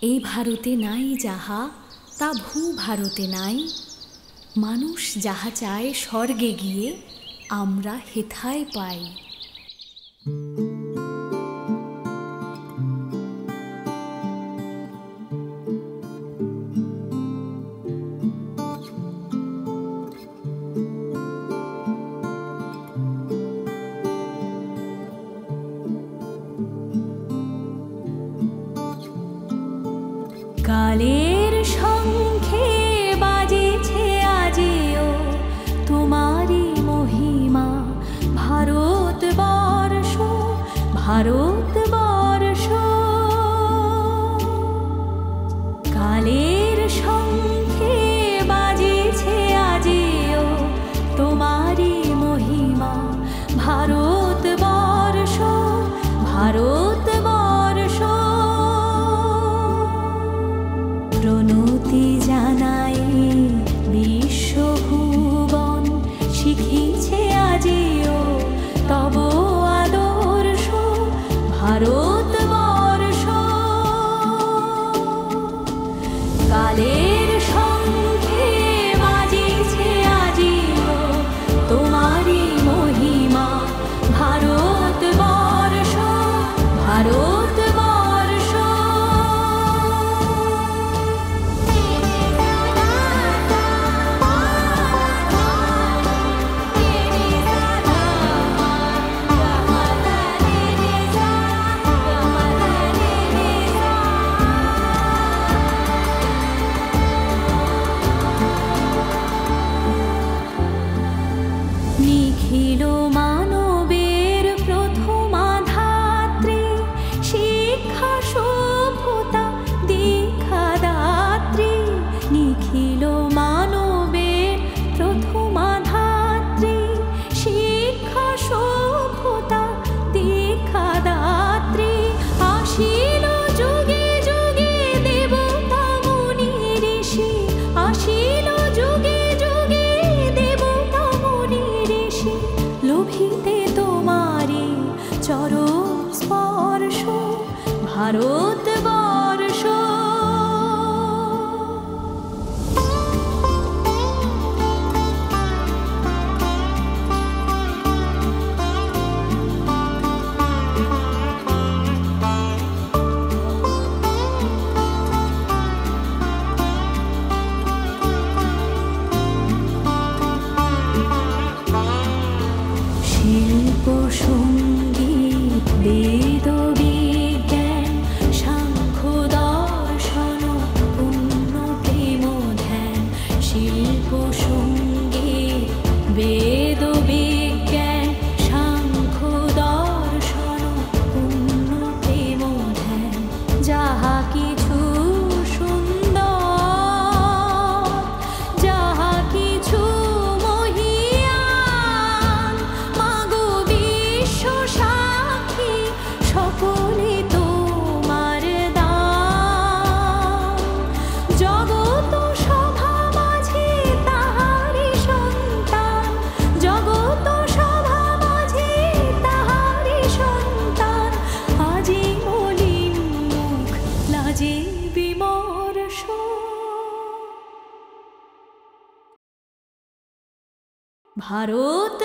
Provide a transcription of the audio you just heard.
এই ভারতে নাই যাহা তা ভূ ভারতে নাই। মানুষ যাহা চায় স্বর্গে গিয়ে আমরা হেথায় পাই। কালের শঙ্খে বাজেছে আজিও তোমারি মহিমা। ভারতবর্ষ ভারতবর্ষ, কালের শঙ্খে বাজেছে আজিও তোমারি মহিমা। ভারতবর্ষ ভারতবর্ষ, প্রণতি জানাই বিশ্বভুবন। শিখিছে আজিও তব আদর্শ। ভারতবর্ষ, কালের শঙ্খে বাজিছে আজিও তোমারি মহিমা। ভারতবর্ষ ভারতবর্ষ, নিখিল মানবের প্রথমা ধাত্রী। শিক্ষা সভ্যতা দীক্ষাদাত্রী। নিখিল মানবের প্রথমা ধাত্রী। শিক্ষা সভ্যতা দীক্ষাদাত্রী। আসিল যুগে যুগে দেবতা মুনি ঋষি। আসিল যুগে যুগে দেবতা মুনি ঋষি। লোভিতে তোমারি চরণ স্পর্শ। ভারতবর্ষ, শিল্প সঙ্গীত বেদ বিজ্ঞান সাংখ্য দর্শন পুণ্য প্রেম ধ্যান। শিল্প সঙ্গীত বেদ বিজ্ঞান সাংখ্য দর্শন পুণ্য প্রেম ধ্যান। যাহা কিছু সুন্দর, যাহা কিছু মহিয়ান, মাগো বিশ্ব সাক্ষী সকলে তোমার দান। জগত সভা মাঝে তাহারি সন্তান। জগত সভা মাঝে তাহারি সন্তান। আজি মলিন মুখ লাজে বিমর্ষ। ভারত